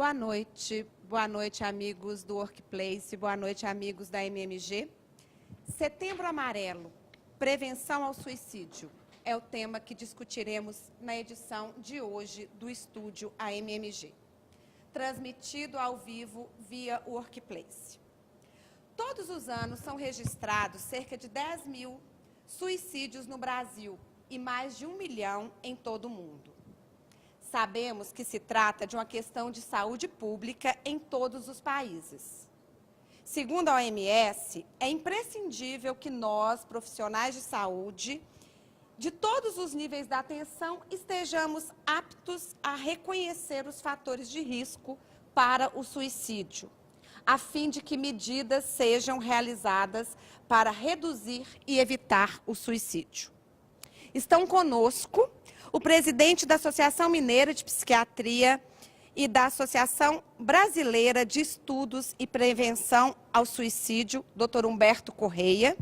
Boa noite, amigos do Workplace, boa noite, amigos da MMG. Setembro Amarelo, prevenção ao suicídio, é o tema que discutiremos na edição de hoje do estúdio AMMG, transmitido ao vivo via Workplace. Todos os anos são registrados cerca de 10 mil suicídios no Brasil e mais de 1 milhão em todo o mundo. Sabemos que se trata de uma questão de saúde pública em todos os países. Segundo a OMS, é imprescindível que nós, profissionais de saúde, de todos os níveis da atenção, estejamos aptos a reconhecer os fatores de risco para o suicídio, a fim de que medidas sejam realizadas para reduzir e evitar o suicídio. Estão conosco o presidente da Associação Mineira de Psiquiatria e da Associação Brasileira de Estudos e Prevenção ao Suicídio, Dr. Humberto Correia,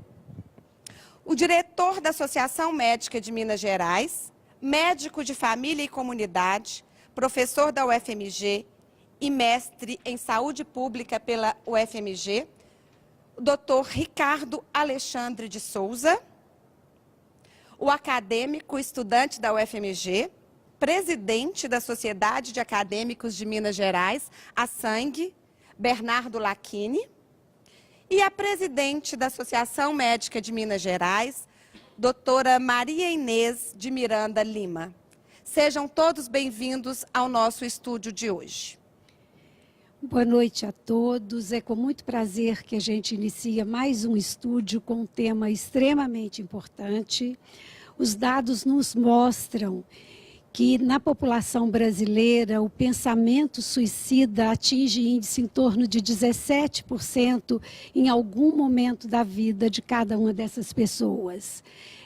o diretor da Associação Médica de Minas Gerais, médico de família e comunidade, professor da UFMG e mestre em saúde pública pela UFMG, o Dr. Ricardo Alexandre de Souza, o acadêmico estudante da UFMG, presidente da Sociedade de Acadêmicos de Minas Gerais, a SANG, Bernardo Lacchini, e a presidente da Associação Médica de Minas Gerais, doutora Maria Inês de Miranda Lima. Sejam todos bem-vindos ao nosso estúdio de hoje. Boa noite a todos. É com muito prazer que a gente inicia mais um estúdio com um tema extremamente importante. Os dados nos mostram que na população brasileira o pensamento suicida atinge índice em torno de 17% em algum momento da vida de cada uma dessas pessoas.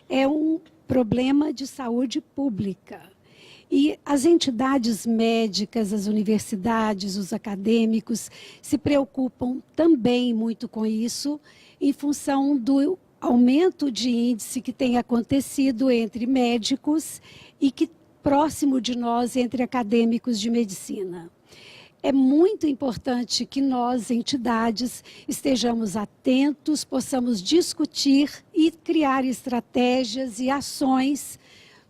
É um problema de saúde pública. E as entidades médicas, as universidades, os acadêmicos se preocupam também muito com isso, em função do aumento de índice que tem acontecido entre médicos e que próximo de nós entre acadêmicos de medicina. É muito importante que nós, entidades, estejamos atentos, possamos discutir e criar estratégias e ações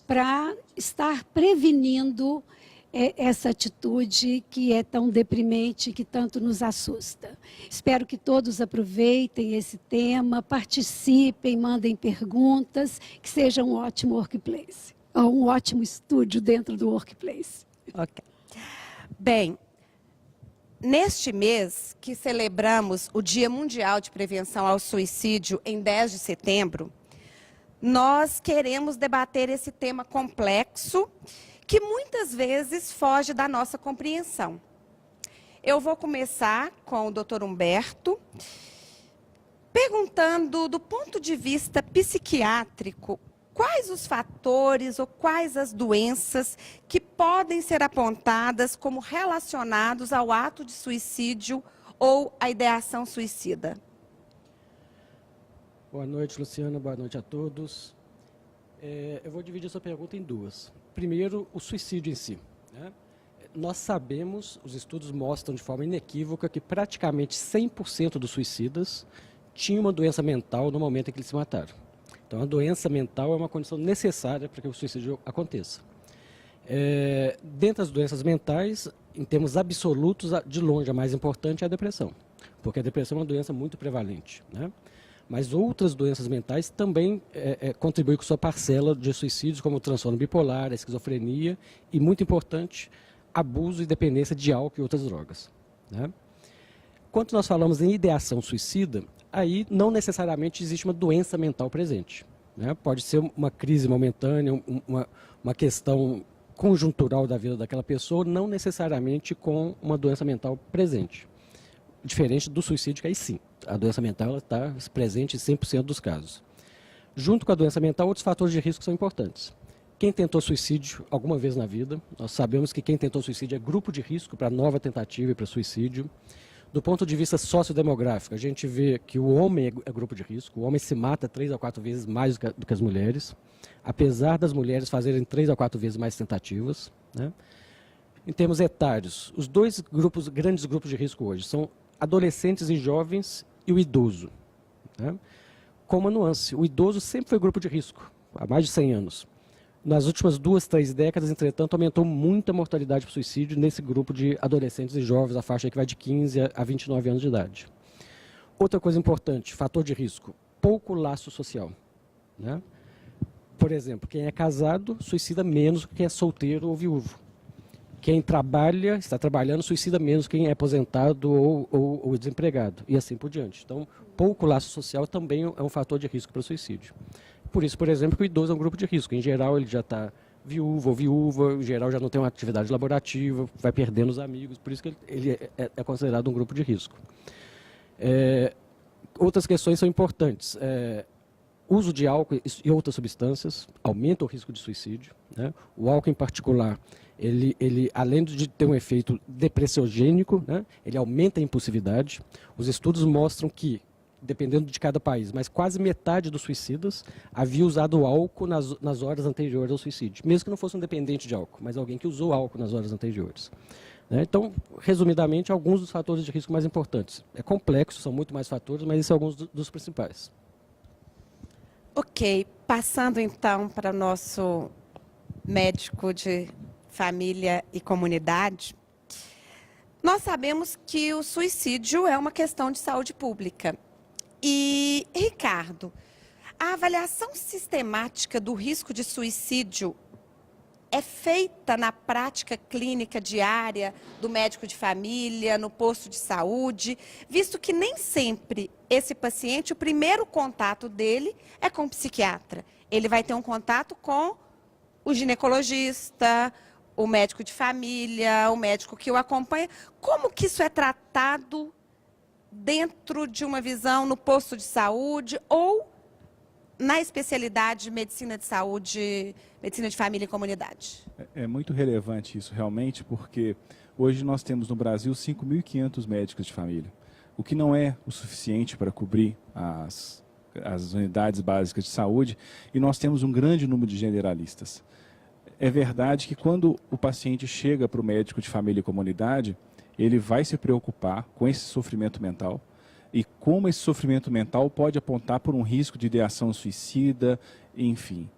para estar prevenindo essa atitude que é tão deprimente, que tanto nos assusta. Espero que todos aproveitem esse tema, participem, mandem perguntas, que seja um ótimo workplace, ou um ótimo estúdio dentro do workplace. Ok. Bem, neste mês que celebramos o Dia Mundial de Prevenção ao Suicídio, em 10 de setembro, nós queremos debater esse tema complexo que muitas vezes foge da nossa compreensão. Eu vou começar com o Dr. Humberto, perguntando, do ponto de vista psiquiátrico, quais os fatores ou quais as doenças que podem ser apontadas como relacionados ao ato de suicídio ou à ideação suicida? Boa noite, Luciana. Boa noite a todos. Eu vou dividir essa pergunta em duas. Primeiro, o suicídio em si, né? Nós sabemos, os estudos mostram de forma inequívoca que praticamente 100% dos suicidas tinham uma doença mental no momento em que eles se mataram. Então, a doença mental é uma condição necessária para que o suicídio aconteça. Dentre as doenças mentais, em termos absolutos, de longe a mais importante é a depressão, porque a depressão é uma doença muito prevalente, né? Mas outras doenças mentais também contribuem com sua parcela de suicídios, como o transtorno bipolar, a esquizofrenia e, muito importante, abuso e dependência de álcool e outras drogas, né? Quando nós falamos em ideação suicida, aí não necessariamente existe uma doença mental presente, né? Pode ser uma crise momentânea, uma questão conjuntural da vida daquela pessoa, não necessariamente com uma doença mental presente. Diferente do suicídio, que aí sim, a doença mental está presente em 100% dos casos. Junto com a doença mental, outros fatores de risco são importantes. Quem tentou suicídio alguma vez na vida, nós sabemos que quem tentou suicídio é grupo de risco para nova tentativa e para suicídio. Do ponto de vista sociodemográfico, a gente vê que o homem é grupo de risco, o homem se mata 3 a 4 vezes mais do que as mulheres, apesar das mulheres fazerem 3 a 4 vezes mais tentativas, né? Em termos etários, os dois grandes grupos de risco hoje são adolescentes e jovens e o idoso. Né? Com uma nuance, o idoso sempre foi grupo de risco, há mais de 100 anos. Nas últimas 2, 3 décadas, entretanto, aumentou muito a mortalidade por suicídio nesse grupo de adolescentes e jovens, a faixa que vai de 15 a 29 anos de idade. Outra coisa importante, fator de risco, pouco laço social. Né? Por exemplo, quem é casado suicida menos que quem é solteiro ou viúvo. Quem trabalha, está trabalhando, suicida menos que quem é aposentado ou desempregado, e assim por diante. Então, pouco laço social também é um fator de risco para o suicídio. Por isso, por exemplo, que o idoso é um grupo de risco. Em geral, ele já está viúvo ou viúva, em geral já não tem uma atividade laborativa, vai perdendo os amigos, por isso que ele é considerado um grupo de risco. Outras questões são importantes. Uso de álcool e outras substâncias aumenta o risco de suicídio. Né? O álcool, em particular, ele além de ter um efeito depressiogênico, né, ele aumenta a impulsividade. Os estudos mostram que, dependendo de cada país, mas quase metade dos suicidas havia usado álcool nas horas anteriores ao suicídio. Mesmo que não fosse um dependente de álcool, mas alguém que usou álcool nas horas anteriores. Né? Então, resumidamente, alguns dos fatores de risco mais importantes. É complexo, são muito mais fatores, mas esses são alguns dos principais. Ok, passando então para o nosso médico de família e comunidade, nós sabemos que o suicídio é uma questão de saúde pública. E, Ricardo, a avaliação sistemática do risco de suicídio é feita na prática clínica diária do médico de família, no posto de saúde, visto que nem sempre esse paciente, o primeiro contato dele é com o psiquiatra. Ele vai ter um contato com o ginecologista, o médico de família, o médico que o acompanha. Como que isso é tratado dentro de uma visão no posto de saúde ou na especialidade de medicina de saúde, medicina de família e comunidade? É muito relevante isso realmente, porque hoje nós temos no Brasil 5.500 médicos de família, o que não é o suficiente para cobrir as unidades básicas de saúde, e nós temos um grande número de generalistas. É verdade que quando o paciente chega para o médico de família e comunidade, ele vai se preocupar com esse sofrimento mental e como esse sofrimento mental pode apontar por um risco de ideação suicida, enfim.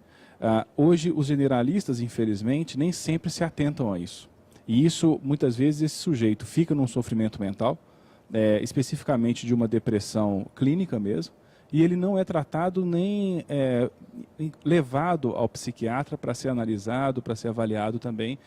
Hoje, os generalistas, infelizmente, nem sempre se atentam a isso. E isso, muitas vezes, esse sujeito fica num sofrimento mental, especificamente de uma depressão clínica mesmo, e ele não é tratado nem levado ao psiquiatra para ser analisado, para ser avaliado também,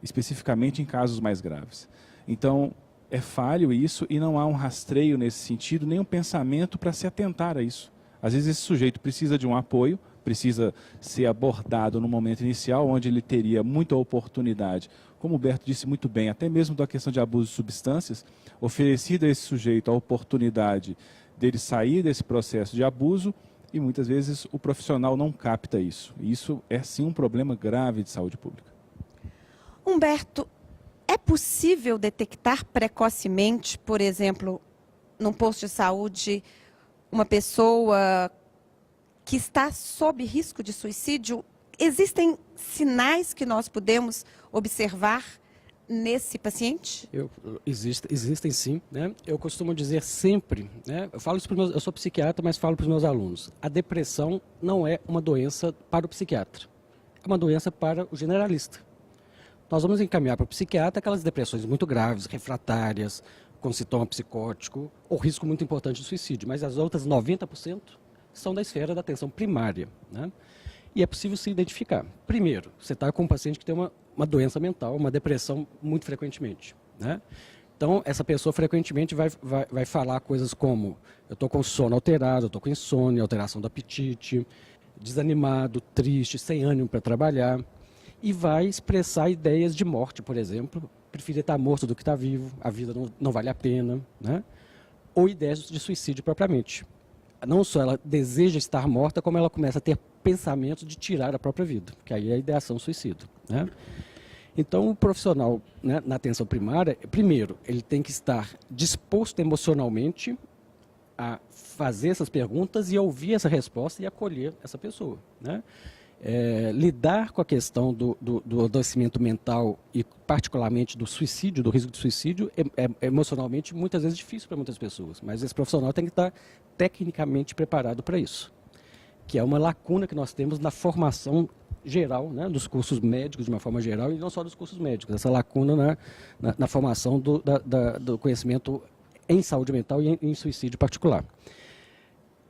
especificamente em casos mais graves. Então, é falho isso e não há um rastreio nesse sentido, nem um pensamento para se atentar a isso. Às vezes esse sujeito precisa de um apoio, precisa ser abordado no momento inicial, onde ele teria muita oportunidade, como o Berto disse muito bem, até mesmo da questão de abuso de substâncias, oferecida a esse sujeito a oportunidade dele sair desse processo de abuso, e muitas vezes o profissional não capta isso. E isso é sim um problema grave de saúde pública. Humberto, é possível detectar precocemente, por exemplo, num posto de saúde, uma pessoa que está sob risco de suicídio? Existem sinais que nós podemos observar nesse paciente? Existem sim. Né? Eu costumo dizer sempre, né? Eu sou psiquiatra, mas falo para os meus alunos, a depressão não é uma doença para o psiquiatra, é uma doença para o generalista. Nós vamos encaminhar para o psiquiatra aquelas depressões muito graves, refratárias, com sintoma psicótico, ou risco muito importante de suicídio, mas as outras 90% são da esfera da atenção primária. Né? E é possível se identificar. Primeiro, você está com um paciente que tem uma doença mental, uma depressão muito frequentemente. Né? Então, essa pessoa frequentemente vai falar coisas como: eu estou com sono alterado, eu estou com insônia, alteração do apetite, desanimado, triste, sem ânimo para trabalhar. E vai expressar ideias de morte, por exemplo. Preferir estar morto do que estar vivo, a vida não vale a pena. Né? Ou ideias de suicídio propriamente. Não só ela deseja estar morta, como ela começa a ter pensamentos de tirar a própria vida, que aí é a ideação suicida. Né? Então, o profissional, né, na atenção primária, primeiro, ele tem que estar disposto emocionalmente a fazer essas perguntas e ouvir essa resposta e acolher essa pessoa. Né? lidar com a questão do adoecimento mental e particularmente do suicídio, do risco de suicídio, é emocionalmente muitas vezes difícil para muitas pessoas, mas esse profissional tem que estar tecnicamente preparado para isso, que é uma lacuna que nós temos na formação geral, né, dos cursos médicos de uma forma geral e não só dos cursos médicos, essa lacuna na formação do conhecimento em saúde mental e em suicídio particular.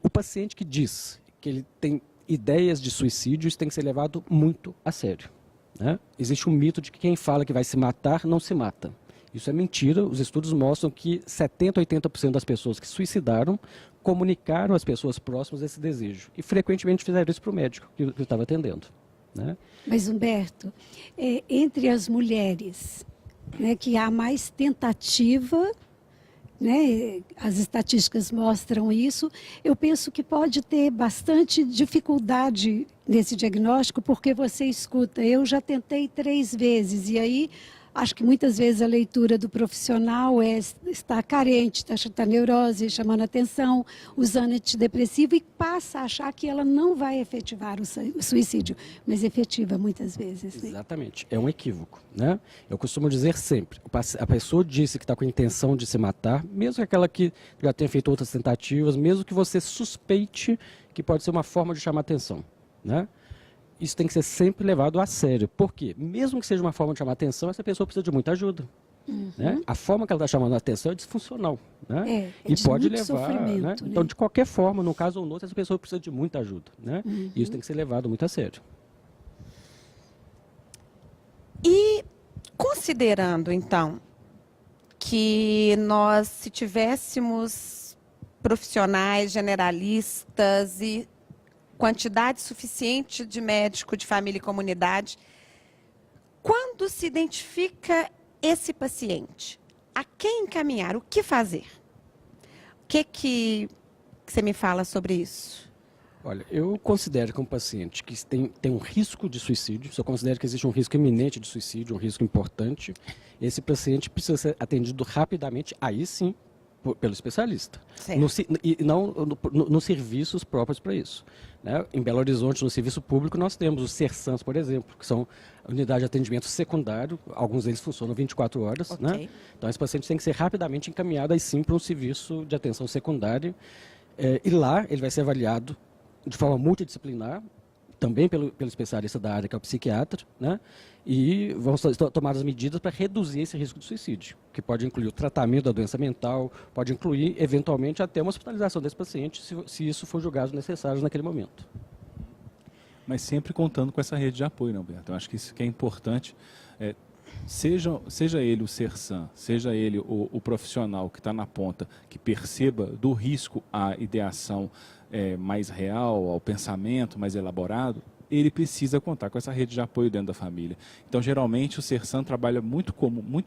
O paciente que diz que ele tem ideias de suicídio, isso tem que ser levado muito a sério, né? Existe um mito de que quem fala que vai se matar não se mata. Isso é mentira. Os estudos mostram que 70% a 80% das pessoas que suicidaram comunicaram às pessoas próximas esse desejo. E frequentemente fizeram isso para o médico que estava atendendo, né? Mas, Humberto, entre as mulheres, né, que há mais tentativa, né, as estatísticas mostram isso, eu penso que pode ter bastante dificuldade nesse diagnóstico, porque você escuta, eu já tentei 3 vezes, e aí acho que muitas vezes a leitura do profissional está carente, está neurose, chamando atenção, usando antidepressivo e passa a achar que ela não vai efetivar o suicídio, mas efetiva muitas vezes. Né? Exatamente, é um equívoco, né? Eu costumo dizer sempre, a pessoa disse que está com a intenção de se matar, mesmo aquela que já tenha feito outras tentativas, mesmo que você suspeite que pode ser uma forma de chamar atenção, né? Isso tem que ser sempre levado a sério. Por quê? Mesmo que seja uma forma de chamar atenção, essa pessoa precisa de muita ajuda. Né? A forma que ela está chamando a atenção é disfuncional. Né? E pode levar. Né? Então, de qualquer forma, num caso ou no outro, essa pessoa precisa de muita ajuda. Né? E isso tem que ser levado muito a sério. E considerando, então, que nós, se tivéssemos profissionais generalistas e quantidade suficiente de médico de família e comunidade, quando se identifica esse paciente, a quem encaminhar, o que fazer? O que você me fala sobre isso? Olha, eu considero que um paciente que tem um risco de suicídio, se eu considero que existe um risco iminente de suicídio, um risco importante, esse paciente precisa ser atendido rapidamente, aí sim, pelo especialista, e não nos serviços próprios para isso. Né? Em Belo Horizonte, no serviço público, nós temos os CERSANs, por exemplo, que são unidades de atendimento secundário, alguns deles funcionam 24 horas. Okay. Né? Então, esse paciente tem que ser rapidamente encaminhado aí sim para um serviço de atenção secundária, e lá ele vai ser avaliado de forma multidisciplinar, também pelo especialista da área, que é o psiquiatra, né? E vão ser tomadas medidas para reduzir esse risco de suicídio, que pode incluir o tratamento da doença mental, pode incluir, eventualmente, até uma hospitalização desse paciente, se isso for julgado necessário naquele momento. Mas sempre contando com essa rede de apoio, né, Humberto? Eu acho que isso que é importante. Seja ele o CERSAN, seja ele o profissional que está na ponta, que perceba do risco à ideação mais real, ao pensamento mais elaborado, ele precisa contar com essa rede de apoio dentro da família. Então, geralmente, o CERSAN trabalha muito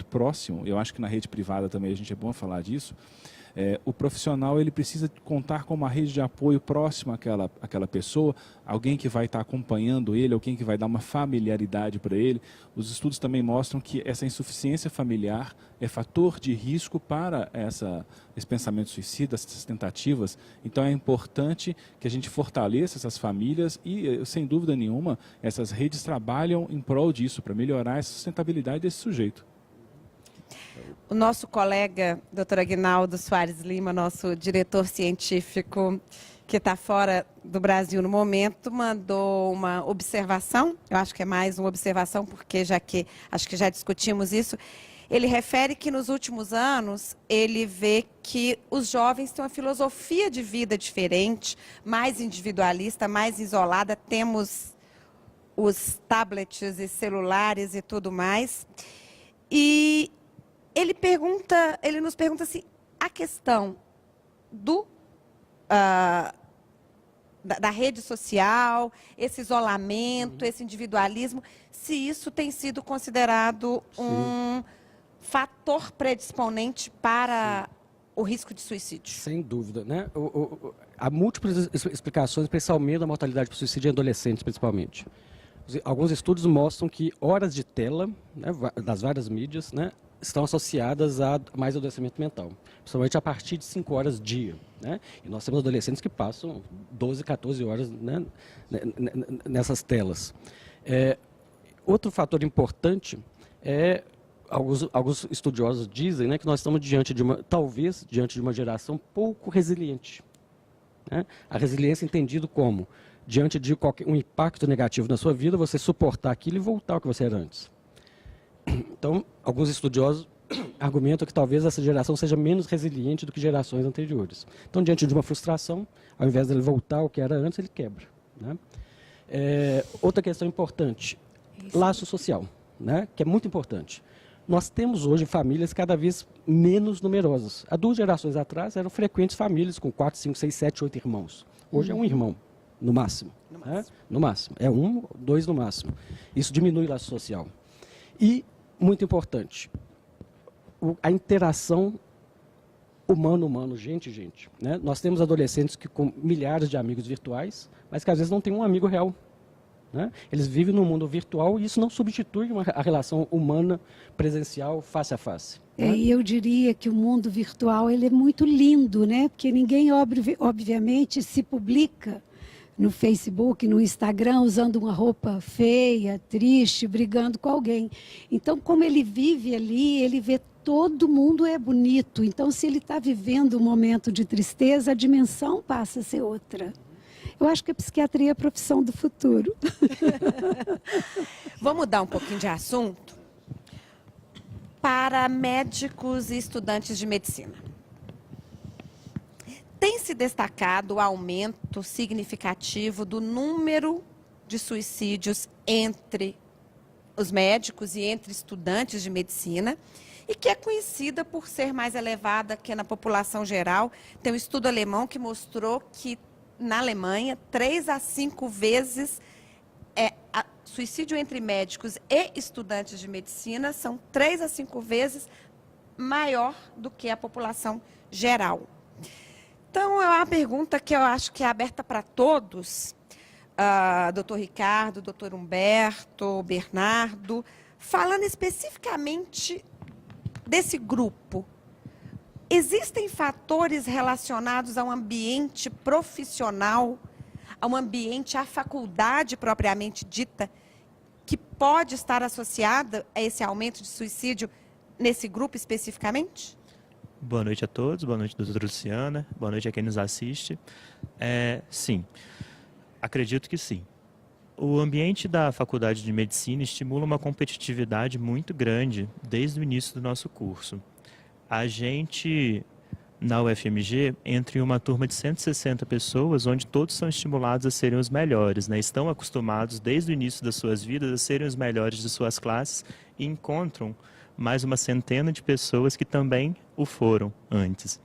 próximo, eu acho que na rede privada também a gente é bom falar disso. O profissional ele precisa contar com uma rede de apoio próxima àquela pessoa, alguém que vai estar acompanhando ele, alguém que vai dar uma familiaridade para ele. Os estudos também mostram que essa insuficiência familiar é fator de risco para esse pensamento suicida, essas tentativas. Então é importante que a gente fortaleça essas famílias e, sem dúvida nenhuma, essas redes trabalham em prol disso, para melhorar a sustentabilidade desse sujeito. O nosso colega, Dr. Aguinaldo Soares Lima, nosso diretor científico, que está fora do Brasil no momento, mandou uma observação, eu acho que é mais uma observação, porque acho que já discutimos isso. Ele refere que nos últimos anos, ele vê que os jovens têm uma filosofia de vida diferente, mais individualista, mais isolada, temos os tablets e celulares e tudo mais. E ele nos pergunta se a questão da rede social, esse isolamento, esse individualismo, se isso tem sido considerado um fator predisponente para o risco de suicídio. Sem dúvida, né? Há múltiplas explicações para esse aumento da mortalidade por suicídio em adolescentes, principalmente. Alguns estudos mostram que horas de tela, né, das várias mídias, né, estão associadas a mais adoecimento mental, principalmente a partir de 5 horas dia. né? E nós temos adolescentes que passam 12, 14 horas, né, nessas telas. Outro fator importante é, alguns estudiosos dizem, né, que nós estamos talvez diante de uma geração pouco resiliente, né? A resiliência entendida como, diante de um impacto negativo na sua vida, você suportar aquilo e voltar ao que você era antes. Então, alguns estudiosos argumentam que talvez essa geração seja menos resiliente do que gerações anteriores. Então, diante de uma frustração, ao invés de ele voltar ao que era antes, ele quebra, né? Outra questão importante, laço social, né, que é muito importante. Nós temos hoje famílias cada vez menos numerosas. Há 2 gerações atrás eram frequentes famílias com 4, 5, 6, 7, 8 irmãos. Hoje é um irmão, no máximo. Né? No máximo. É 1, 2 no máximo. Isso diminui o laço social. E, muito importante, a interação humano-humano, gente. Né? Nós temos adolescentes com milhares de amigos virtuais, mas que às vezes não tem um amigo real. Né? Eles vivem no mundo virtual e isso não substitui a relação humana, presencial, face a face. Né? E eu diria que o mundo virtual ele é muito lindo, né? Porque ninguém, obviamente, se publica no Facebook, no Instagram, usando uma roupa feia, triste, brigando com alguém. Então, como ele vive ali, ele vê todo mundo é bonito. Então, se ele está vivendo um momento de tristeza, a dimensão passa a ser outra. Eu acho que a psiquiatria é a profissão do futuro. Vamos mudar um pouquinho de assunto para médicos e estudantes de medicina. Tem se destacado o aumento significativo do número de suicídios entre os médicos e entre estudantes de medicina, e que é conhecida por ser mais elevada que na população geral. Tem um estudo alemão que mostrou que na Alemanha, 3 a 5 vezes suicídio entre médicos e estudantes de medicina são 3 a 5 vezes maior do que a população geral. Então, é uma pergunta que eu acho que é aberta para todos, doutor Ricardo, doutor Humberto, Bernardo, falando especificamente desse grupo. Existem fatores relacionados ao ambiente profissional, ao ambiente, à faculdade propriamente dita, que pode estar associada a esse aumento de suicídio nesse grupo especificamente? Boa noite a todos, boa noite, doutora Luciana, boa noite a quem nos assiste. Sim, acredito que sim. O ambiente da Faculdade de Medicina estimula uma competitividade muito grande desde o início do nosso curso. A gente, na UFMG, entra em uma turma de 160 pessoas, onde todos são estimulados a serem os melhores, né? Estão acostumados, desde o início das suas vidas, a serem os melhores de suas classes e encontram mais uma centena de pessoas que também o foram antes.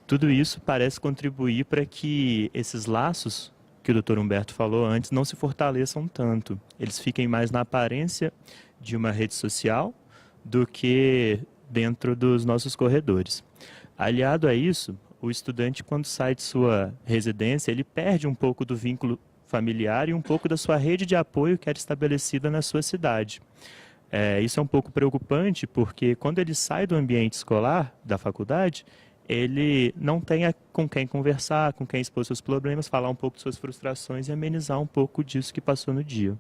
Tudo isso parece contribuir para que esses laços que o Dr. Humberto falou antes não se fortaleçam tanto. Eles fiquem mais na aparência de uma rede social do que dentro dos nossos corredores. Aliado a isso, o estudante, quando sai de sua residência, ele perde um pouco do vínculo familiar e um pouco da sua rede de apoio que era estabelecida na sua cidade. Isso é um pouco preocupante, porque quando ele sai do ambiente escolar, da faculdade, ele não tem com quem conversar, com quem expor seus problemas, falar um pouco de suas frustrações e amenizar um pouco disso que passou no dia.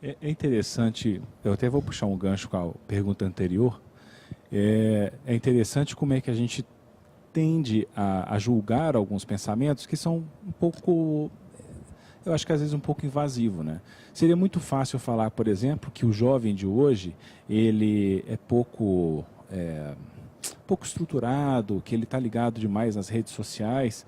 É interessante, eu até vou puxar um gancho com a pergunta anterior, é interessante como é que a gente tende a julgar alguns pensamentos que são um pouco, eu acho que às vezes um pouco invasivo, né? Seria muito fácil falar, por exemplo, que o jovem de hoje, ele é pouco estruturado, que ele está ligado demais nas redes sociais,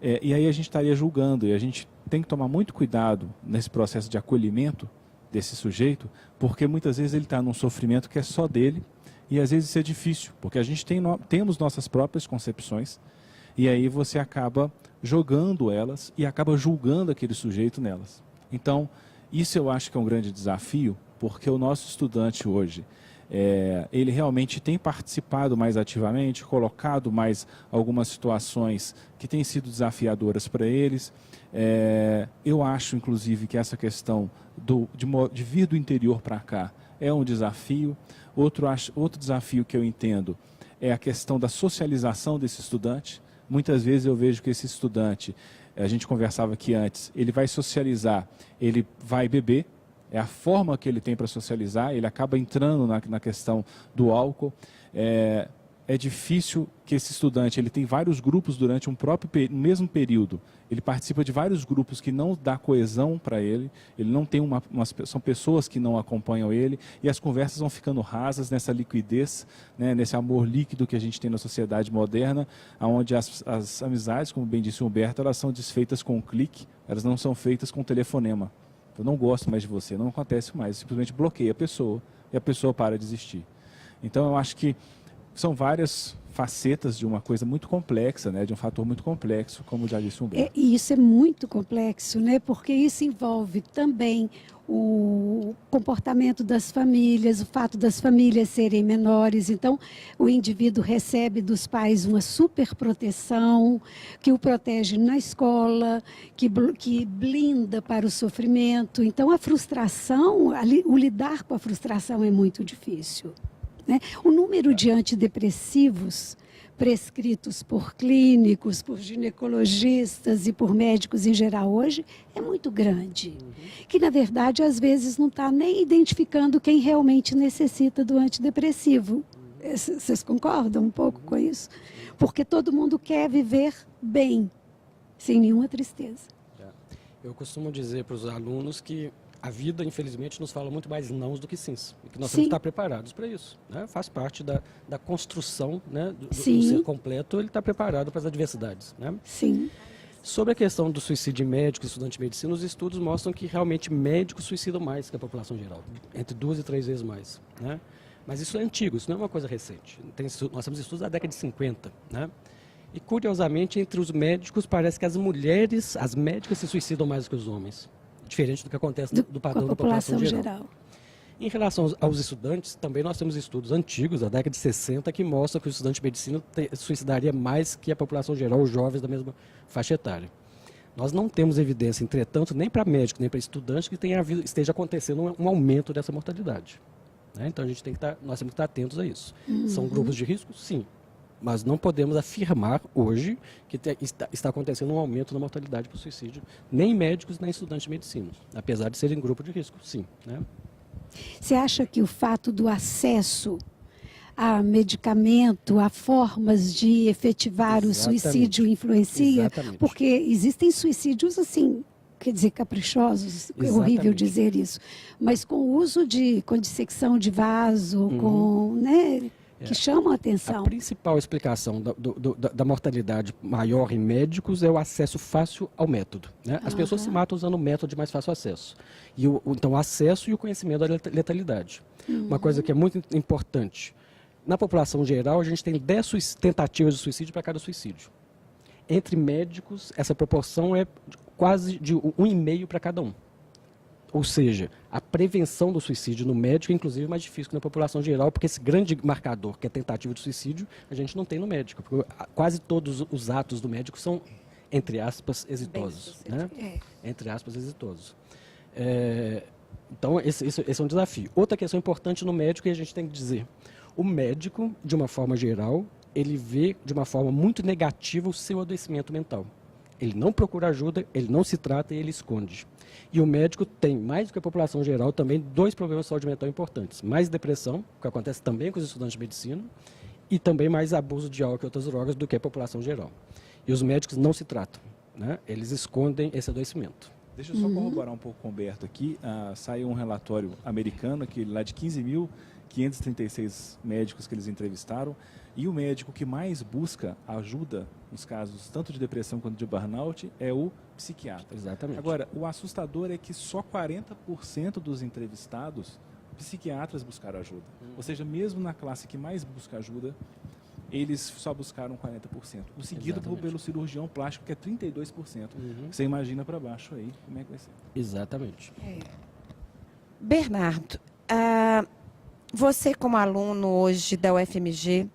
e aí a gente estaria julgando, e a gente tem que tomar muito cuidado nesse processo de acolhimento desse sujeito, porque muitas vezes ele está num sofrimento que é só dele, e às vezes isso é difícil, porque a gente temos nossas próprias concepções, e aí você acaba jogando elas e acaba julgando aquele sujeito nelas. Então, isso eu acho que é um grande desafio, porque o nosso estudante hoje, ele realmente tem participado mais ativamente, colocado mais algumas situações que têm sido desafiadoras para eles. Eu acho, inclusive, que essa questão de vir do interior para cá é um desafio. Outro desafio que eu entendo é a questão da socialização desse estudante. Muitas vezes eu vejo que esse estudante, a gente conversava aqui antes, ele vai socializar, ele vai beber, é a forma que ele tem para socializar, ele acaba entrando na questão do álcool. É difícil que esse estudante, ele tem vários grupos durante no mesmo período. Ele participa de vários grupos que não dá coesão para ele não tem são pessoas que não acompanham ele, e as conversas vão ficando rasas nessa liquidez, né, nesse amor líquido que a gente tem na sociedade moderna, onde as amizades, como bem disse o Humberto, elas são desfeitas com um clique, elas não são feitas com um telefonema. Eu não gosto mais de você, não acontece mais, simplesmente bloqueia a pessoa e a pessoa para de existir. Então eu acho que são várias facetas de uma coisa muito complexa, né, de um fator muito complexo, como já disse o Humberto. E isso é muito complexo, né, porque isso envolve também o comportamento das famílias, o fato das famílias serem menores. Então, o indivíduo recebe dos pais uma superproteção, que o protege na escola, que blinda para o sofrimento. Então, a frustração, o lidar com a frustração é muito difícil. Né? O número de antidepressivos prescritos por clínicos, por ginecologistas e por médicos em geral hoje é muito grande. Que, na verdade, às vezes não está nem identificando quem realmente necessita do antidepressivo. Vocês concordam um pouco com isso? Porque todo mundo quer viver bem, sem nenhuma tristeza. Eu costumo dizer para os alunos que a vida, infelizmente, nos fala muito mais nãos do que sims. E que nós Sim. temos que estar preparados para isso. Né? Faz parte da construção, né, do Sim. ser completo, ele está preparado para as adversidades. Né? Sim. Sobre a questão do suicídio em médicos, estudantes de medicina, os estudos mostram que realmente médicos suicidam mais que a população geral, entre 2 e 3 vezes mais. Né? Mas isso é antigo, isso não é uma coisa recente. Nós temos estudos da década de 50. Né? E, curiosamente, entre os médicos, parece que as médicas se suicidam mais do que os homens. Diferente do que acontece do padrão da população geral. Em relação aos estudantes, também nós temos estudos antigos, da década de 60, que mostram que o estudante de medicina suicidaria mais que a população geral, os jovens da mesma faixa etária. Nós não temos evidência, entretanto, nem para médico, nem para estudante, que esteja acontecendo um aumento dessa mortalidade. Né? Então, nós temos que estar atentos a isso. São grupos de risco? Sim. Mas não podemos afirmar hoje que está acontecendo um aumento na mortalidade por suicídio, nem médicos, nem estudantes de medicina, apesar de serem grupo de risco, sim. Né? Você acha que o fato do acesso a medicamento, a formas de efetivar o suicídio influencia? Exatamente. Porque existem suicídios assim, quer dizer, caprichosos, é horrível dizer isso, mas com o uso com dissecção de vaso, com, né, que chamam a atenção. A principal explicação da mortalidade maior em médicos é o acesso fácil ao método. Né? As pessoas se matam usando o método de mais fácil acesso. Então, o acesso e o conhecimento da letalidade. Uma coisa que é muito importante. Na população geral, a gente tem 10 tentativas de suicídio para cada suicídio. Entre médicos, essa proporção é quase de 1,5 para cada um. Ou seja, a prevenção do suicídio no médico é, inclusive, mais difícil que na população geral, porque esse grande marcador, que é tentativa de suicídio, a gente não tem no médico. Porque quase todos os atos do médico são, entre aspas, exitosos. Né? Entre aspas, exitosos. Então, esse é um desafio. Outra questão importante no médico, e a gente tem que dizer, o médico, de uma forma geral, ele vê de uma forma muito negativa o seu adoecimento mental. Ele não procura ajuda, ele não se trata e ele esconde. E o médico tem, mais do que a população geral, também 2 problemas de saúde mental importantes. Mais depressão, que acontece também com os estudantes de medicina, e também mais abuso de álcool e outras drogas do que a população geral. E os médicos não se tratam, né? Eles escondem esse adoecimento. Deixa eu só corroborar um pouco com o Humberto aqui. Saiu um relatório americano, lá de 15.536 médicos que eles entrevistaram, e o médico que mais busca ajuda nos casos tanto de depressão quanto de burnout é o psiquiatra. Exatamente. Agora, o assustador é que só 40% dos entrevistados, psiquiatras, buscaram ajuda. Ou seja, mesmo na classe que mais busca ajuda, eles só buscaram 40%. O seguido pelo cirurgião plástico, que é 32%. Você imagina para baixo aí como é que vai ser. Exatamente. Bernardo, você como aluno hoje da UFMG,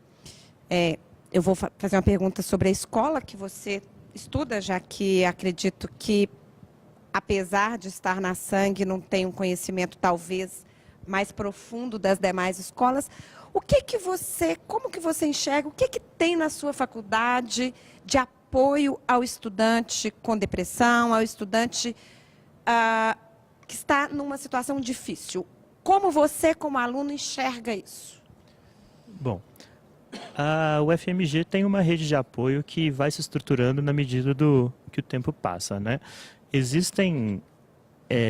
eu vou fazer uma pergunta sobre a escola que você estuda, já que acredito que, apesar de estar na sangue, não tem um conhecimento talvez mais profundo das demais escolas. Como que você enxerga, o que tem na sua faculdade de apoio ao estudante com depressão, ao estudante que está numa situação difícil? Como você, como aluno, enxerga isso? Bom, a UFMG tem uma rede de apoio que vai se estruturando na medida do que o tempo passa, né? Existem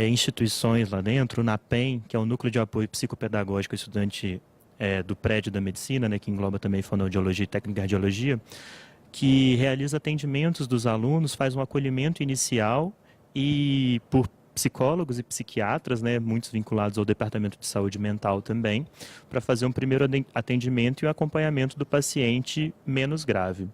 instituições lá dentro, o NAPEM, que é o Núcleo de Apoio Psicopedagógico ao Estudante do prédio da medicina, né, que engloba também fonoaudiologia e técnica de cardiologia, que realiza atendimentos dos alunos, faz um acolhimento inicial e por psicólogos e psiquiatras, né, muitos vinculados ao Departamento de Saúde Mental também, para fazer um primeiro atendimento e um acompanhamento do paciente menos grave.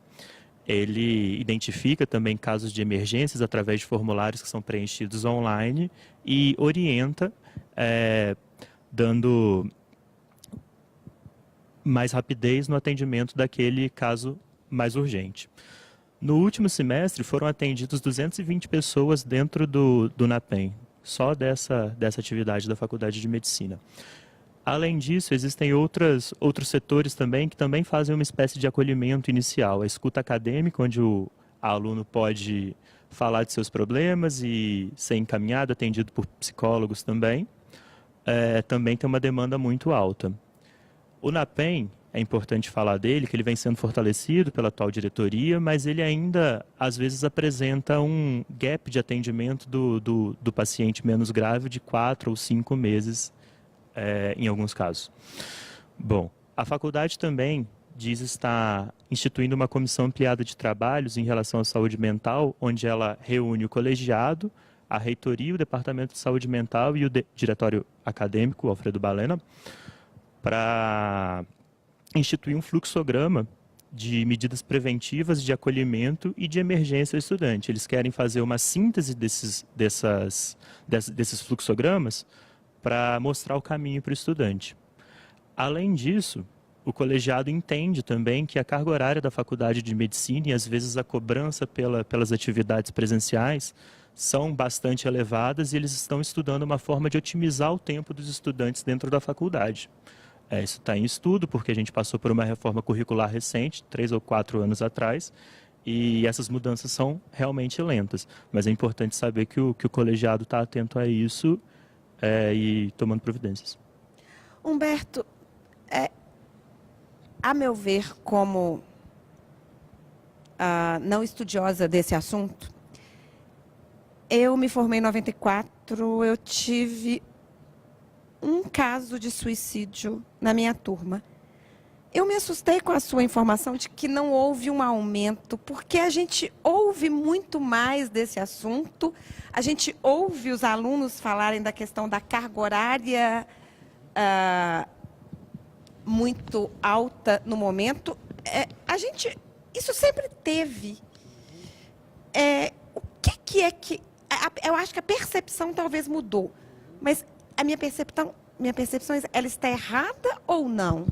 Ele identifica também casos de emergências através de formulários que são preenchidos online e orienta, dando mais rapidez no atendimento daquele caso mais urgente. No último semestre, foram atendidos 220 pessoas dentro do NAPEM, só dessa atividade da Faculdade de Medicina. Além disso, existem outros setores também que também fazem uma espécie de acolhimento inicial. A escuta acadêmica, onde o aluno pode falar de seus problemas e ser encaminhado, atendido por psicólogos também. Também tem uma demanda muito alta. O NAPEM, é importante falar dele, que ele vem sendo fortalecido pela atual diretoria, mas ele ainda, às vezes, apresenta um gap de atendimento do paciente menos grave de 4 ou 5 meses, em alguns casos. Bom, a faculdade também diz estar instituindo uma comissão ampliada de trabalhos em relação à saúde mental, onde ela reúne o colegiado, a reitoria, o Departamento de Saúde Mental e o diretório acadêmico, Alfredo Balena, para instituir um fluxograma de medidas preventivas de acolhimento e de emergência ao estudante. Eles querem fazer uma síntese desses fluxogramas para mostrar o caminho para o estudante. Além disso, o colegiado entende também que a carga horária da Faculdade de Medicina e às vezes a cobrança pelas atividades presenciais são bastante elevadas e eles estão estudando uma forma de otimizar o tempo dos estudantes dentro da faculdade. Isso está em estudo, porque a gente passou por uma reforma curricular recente, 3 ou 4 anos atrás, e essas mudanças são realmente lentas. Mas é importante saber que o colegiado está atento a isso e tomando providências. Humberto, a meu ver, como não estudiosa desse assunto, eu me formei em 94, eu tive um caso de suicídio na minha turma. Eu me assustei com a sua informação de que não houve um aumento, porque a gente ouve muito mais desse assunto, a gente ouve os alunos falarem da questão da carga horária muito alta no momento. Isso sempre teve. O que é que... Eu acho que a percepção talvez mudou, mas a minha percepção, ela está errada ou não?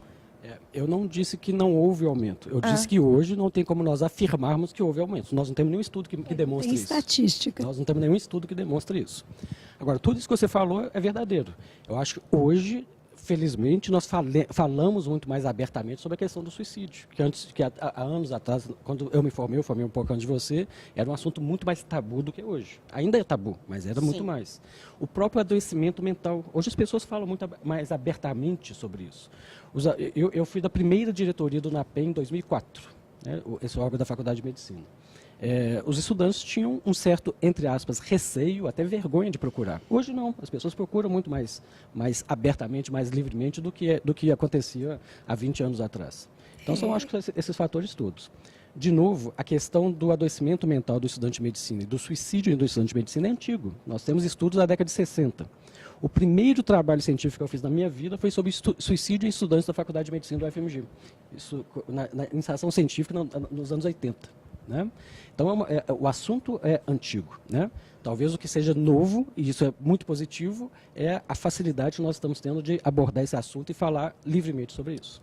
Eu não disse que não houve aumento. Eu disse que hoje não tem como nós afirmarmos que houve aumento. Nós não temos nenhum estudo que demonstre isso. Tem estatística. Nós não temos nenhum estudo que demonstre isso. Agora, tudo isso que você falou é verdadeiro. Eu acho que hoje, felizmente, nós falamos muito mais abertamente sobre a questão do suicídio. Que há anos atrás, quando eu me formei um pouco antes de você, era um assunto muito mais tabu do que hoje. Ainda é tabu, mas era muito mais. O próprio adoecimento mental. Hoje as pessoas falam muito mais abertamente sobre isso. Eu fui da primeira diretoria do NAPEM em 2004, né, esse órgão da Faculdade de Medicina. Os estudantes tinham um certo, entre aspas, receio, até vergonha de procurar. Hoje não, as pessoas procuram muito mais abertamente, mais livremente do que acontecia há 20 anos atrás. Então, são, acho que, esses fatores todos. De novo, a questão do adoecimento mental do estudante de medicina e do suicídio do estudante de medicina é antigo. Nós temos estudos da década de 60. O primeiro trabalho científico que eu fiz na minha vida foi sobre suicídio em estudantes da Faculdade de Medicina do UFMG. Isso na iniciação científica nos anos 80. Né? Então, o assunto é antigo. Né? Talvez o que seja novo, e isso é muito positivo, é a facilidade que nós estamos tendo de abordar esse assunto e falar livremente sobre isso.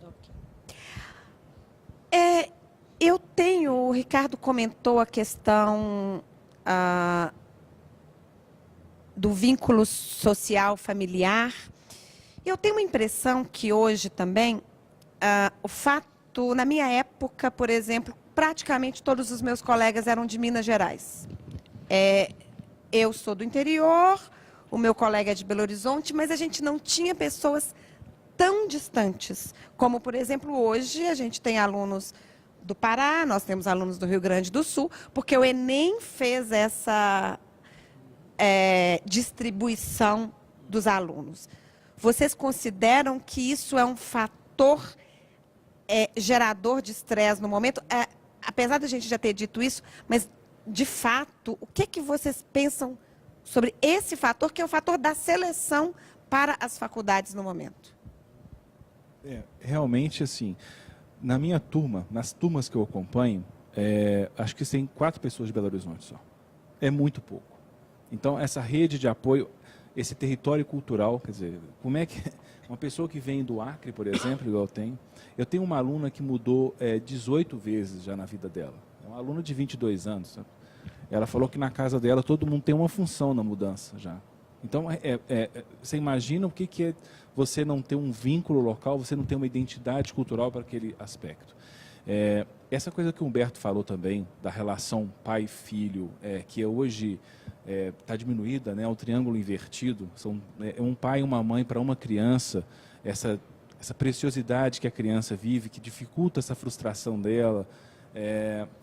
O Ricardo comentou a questão do vínculo social familiar. Eu tenho uma impressão que hoje também o fato, na minha época, por exemplo, praticamente todos os meus colegas eram de Minas Gerais. Eu sou do interior, o meu colega é de Belo Horizonte, mas a gente não tinha pessoas tão distantes, como, por exemplo, hoje a gente tem alunos do Pará, nós temos alunos do Rio Grande do Sul, porque o Enem fez essa distribuição dos alunos. Vocês consideram que isso é um fator gerador de estresse no momento? Apesar da gente já ter dito isso, mas, de fato, o que vocês pensam sobre esse fator, que é o fator da seleção para as faculdades no momento? Realmente, assim, na minha turma, nas turmas que eu acompanho, acho que tem 4 pessoas de Belo Horizonte só. É muito pouco. Então, essa rede de apoio, esse território cultural, quer dizer, como é que uma pessoa que vem do Acre, por exemplo, igual eu tenho uma aluna que mudou 18 vezes já na vida dela. É uma aluna de 22 anos. Sabe? Ela falou que na casa dela todo mundo tem uma função na mudança já. Então, você imagina o que é você não ter um vínculo local, você não ter uma identidade cultural para aquele aspecto. Essa coisa que o Humberto falou também, da relação pai-filho, que hoje está diminuída, né, o triângulo invertido, são um pai e uma mãe para uma criança, essa preciosidade que a criança vive, que dificulta essa frustração dela,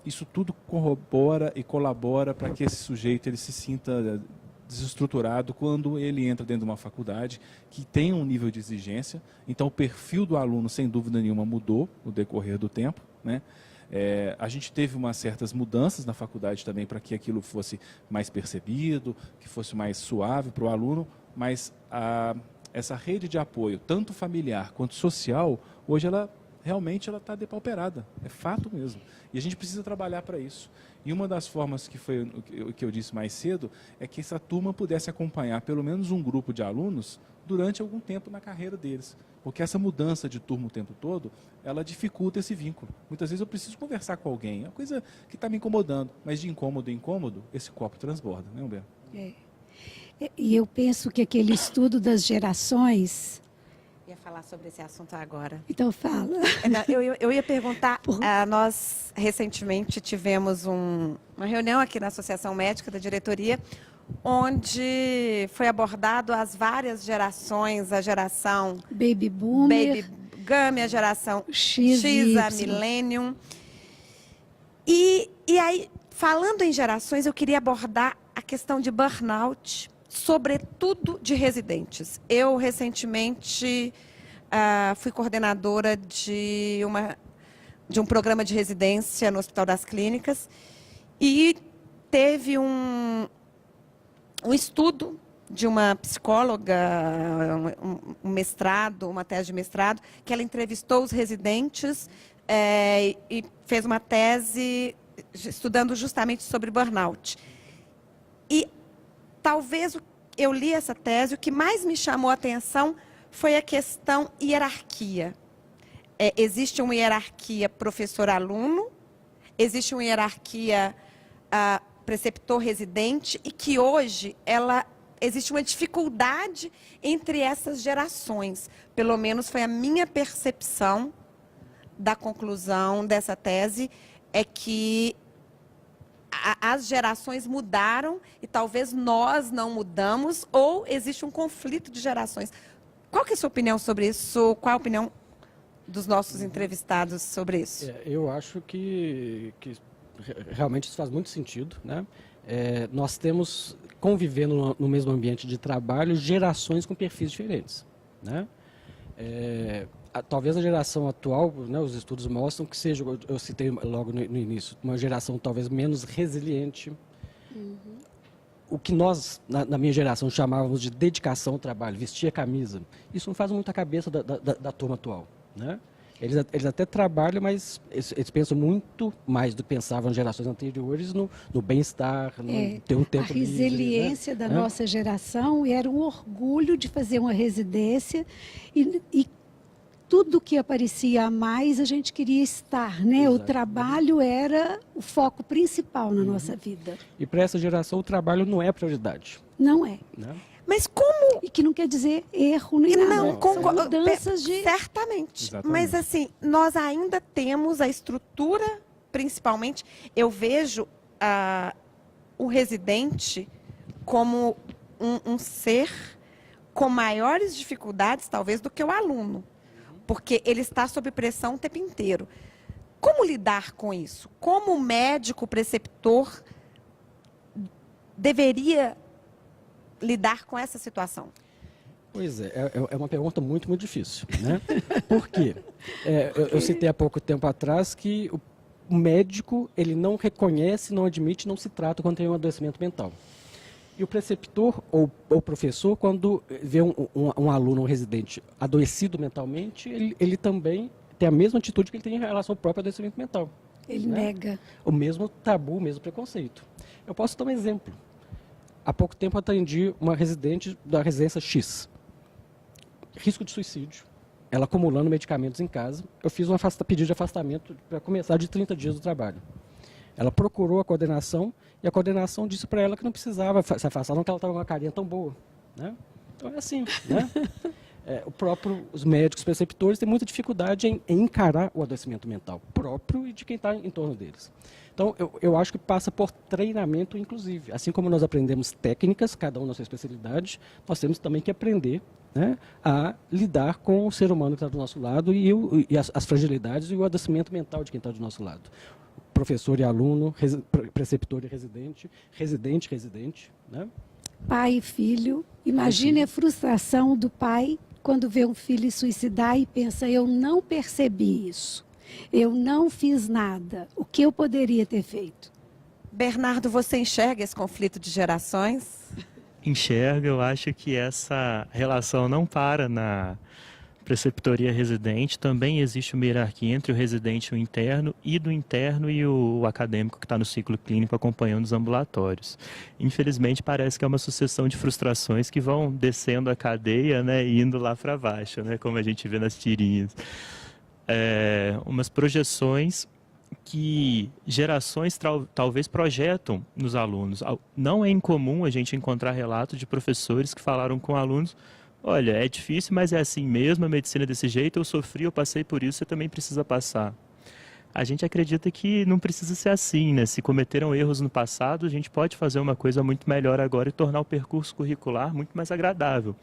isso tudo corrobora e colabora para que esse sujeito ele se sinta desestruturado quando ele entra dentro de uma faculdade que tem um nível de exigência. Então, o perfil do aluno, sem dúvida nenhuma, mudou no decorrer do tempo, né? A gente teve umas certas mudanças na faculdade também para que aquilo fosse mais percebido, que fosse mais suave para o aluno, mas essa rede de apoio, tanto familiar quanto social, hoje ela realmente está depauperada, é fato mesmo. E a gente precisa trabalhar para isso. E uma das formas que foi o que eu disse mais cedo é que essa turma pudesse acompanhar pelo menos um grupo de alunos durante algum tempo na carreira deles. Porque essa mudança de turma o tempo todo, ela dificulta esse vínculo. Muitas vezes eu preciso conversar com alguém, é uma coisa que está me incomodando, mas de incômodo em incômodo, esse copo transborda, né, Humberto? E eu penso que aquele estudo das gerações... Ia falar sobre esse assunto agora. Então fala. Eu ia perguntar, nós recentemente tivemos uma reunião aqui na Associação Médica da diretoria, onde foi abordado as várias gerações, a geração Baby Boomer, Baby Gummy, a geração X, a Millennium. E aí, falando em gerações, eu queria abordar a questão de burnout, sobretudo de residentes. Eu, recentemente, fui coordenadora de um programa de residência no Hospital das Clínicas e teve um estudo de uma psicóloga, um mestrado, uma tese de mestrado, que ela entrevistou os residentes e fez uma tese estudando justamente sobre burnout. E talvez eu li essa tese, o que mais me chamou a atenção foi a questão hierarquia. Existe uma hierarquia professor-aluno, existe uma hierarquia preceptor-residente, e que hoje existe uma dificuldade entre essas gerações. Pelo menos foi a minha percepção da conclusão dessa tese, é que as gerações mudaram e talvez nós não mudamos, ou existe um conflito de gerações. Qual que é a sua opinião sobre isso? Qual a opinião dos nossos entrevistados sobre isso? Eu acho que realmente isso faz muito sentido, né? Nós temos, convivendo no mesmo ambiente de trabalho, gerações com perfis diferentes, né? Talvez a geração atual, né, os estudos mostram que seja, eu citei logo no início, uma geração talvez menos resiliente. Uhum. O que nós, na minha geração, chamávamos de dedicação ao trabalho, vestir a camisa, isso não faz muito a cabeça da turma atual, né? Eles até trabalham, mas eles pensam muito mais do que pensavam as gerações anteriores no bem-estar, no ter um tempo livre. A resiliência da nossa geração era um orgulho de fazer uma residência e tudo que aparecia a mais a gente queria estar, né? Exato. O trabalho era o foco principal na nossa vida. E para essa geração o trabalho não é prioridade. Não é. Né? Mas como... E que não quer dizer erro nem nada. Não, São mudanças de... Certamente. Exatamente. Mas, assim, nós ainda temos a estrutura, principalmente, eu vejo o residente como um ser com maiores dificuldades, talvez, do que o aluno. Porque ele está sob pressão o tempo inteiro. Como lidar com isso? Como o médico preceptor deveria lidar com essa situação? Pois é uma pergunta muito, muito difícil, né? Por quê? Eu citei há pouco tempo atrás que o médico, ele não reconhece, não admite, não se trata quando tem um adoecimento mental. E o preceptor ou o professor, quando vê um aluno, um residente adoecido mentalmente, ele também tem a mesma atitude que ele tem em relação ao próprio adoecimento mental. Ele né? nega. O mesmo tabu, o mesmo preconceito. Eu posso dar um exemplo. Há pouco tempo eu atendi uma residente da residência X. Risco de suicídio. Ela acumulando medicamentos em casa. Eu fiz um pedido de afastamento para começar de 30 dias do trabalho. Ela procurou a coordenação e a coordenação disse para ela que não precisava se afastar, não, que ela estava com uma carinha tão boa. Né? Então é assim. Né? Os médicos preceptores têm muita dificuldade em encarar o adoecimento mental próprio e de quem está em torno deles. Então, eu acho que passa por treinamento, inclusive. Assim como nós aprendemos técnicas, cada um na sua especialidade, nós temos também que aprender, né, a lidar com o ser humano que está do nosso lado e as fragilidades e o adoecimento mental de quem está do nosso lado. Professor e aluno, preceptor e residente, residente, né? Pai e filho. Imagine a frustração do pai quando vê um filho suicidar e pensa, eu não percebi isso. Eu não fiz nada. O que eu poderia ter feito? Bernardo, você enxerga esse conflito de gerações? Enxerga, eu acho que essa relação não para na preceptoria residente. Também existe uma hierarquia entre o residente e o interno, e do interno e o acadêmico que está no ciclo clínico acompanhando os ambulatórios. Infelizmente, parece que é uma sucessão de frustrações que vão descendo a cadeia, né, e indo lá para baixo, né, como a gente vê nas tirinhas. Umas projeções que gerações talvez projetam nos alunos. Não é incomum a gente encontrar relatos de professores que falaram com alunos: olha, é difícil, mas é assim mesmo, a medicina é desse jeito, eu sofri, eu passei por isso, você também precisa passar. A gente acredita que não precisa ser assim, né? Se cometeram erros no passado, a gente pode fazer uma coisa muito melhor agora e tornar o percurso curricular muito mais agradável.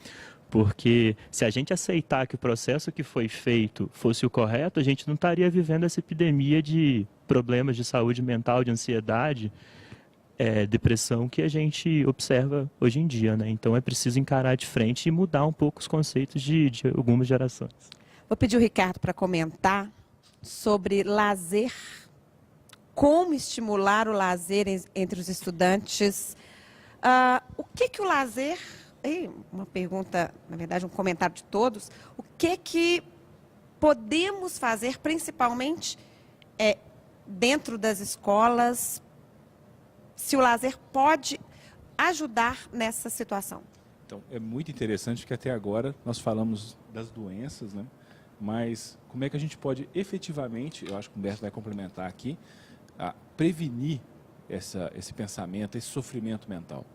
Porque se a gente aceitar que o processo que foi feito fosse o correto, a gente não estaria vivendo essa epidemia de problemas de saúde mental, de ansiedade, depressão que a gente observa hoje em dia, né? Então é preciso encarar de frente e mudar um pouco os conceitos de algumas gerações. Vou pedir o Ricardo para comentar sobre lazer, como estimular o lazer entre os estudantes. O que o lazer... Uma pergunta, na verdade, um comentário de todos. O que podemos fazer, principalmente dentro das escolas, se o lazer pode ajudar nessa situação? Então, é muito interessante que até agora nós falamos das doenças, né? Mas como é que a gente pode efetivamente, eu acho que o Humberto vai complementar aqui, prevenir esse pensamento, esse sofrimento mental.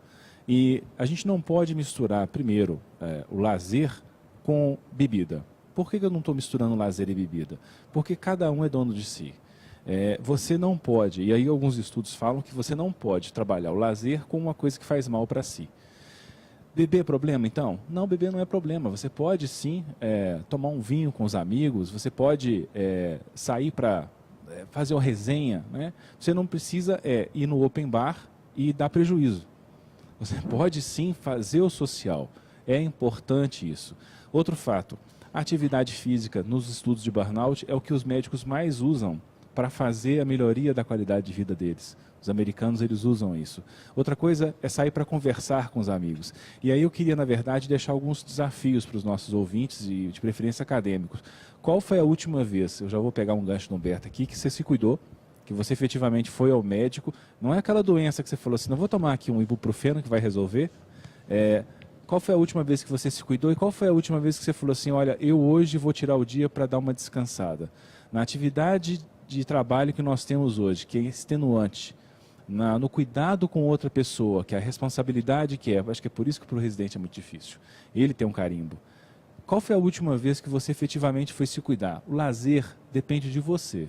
E a gente não pode misturar, primeiro, o lazer com bebida. Por que eu não estou misturando lazer e bebida? Porque cada um é dono de si. Você não pode, e aí alguns estudos falam que você não pode trabalhar o lazer com uma coisa que faz mal para si. Beber é problema, então? Não, beber não é problema. Você pode, sim, tomar um vinho com os amigos, você pode sair para fazer uma resenha, né? Você não precisa ir no open bar e dar prejuízo. Você pode sim fazer o social, é importante isso. Outro fato, a atividade física nos estudos de burnout é o que os médicos mais usam para fazer a melhoria da qualidade de vida deles. Os americanos, eles usam isso. Outra coisa é sair para conversar com os amigos. E aí eu queria, na verdade, deixar alguns desafios para os nossos ouvintes e de preferência acadêmicos. Qual foi a última vez, eu já vou pegar um gancho do Humberto aqui, que você se cuidou, que você efetivamente foi ao médico, não é aquela doença que você falou assim, não vou tomar aqui um ibuprofeno que vai resolver. Qual foi a última vez que você se cuidou e qual foi a última vez que você falou assim, olha, eu hoje vou tirar o dia para dar uma descansada. Na atividade de trabalho que nós temos hoje, que é extenuante, no cuidado com outra pessoa, que é a responsabilidade que é. Acho que é por isso que para o residente é muito difícil. Ele tem um carimbo. Qual foi a última vez que você efetivamente foi se cuidar? O lazer depende de você.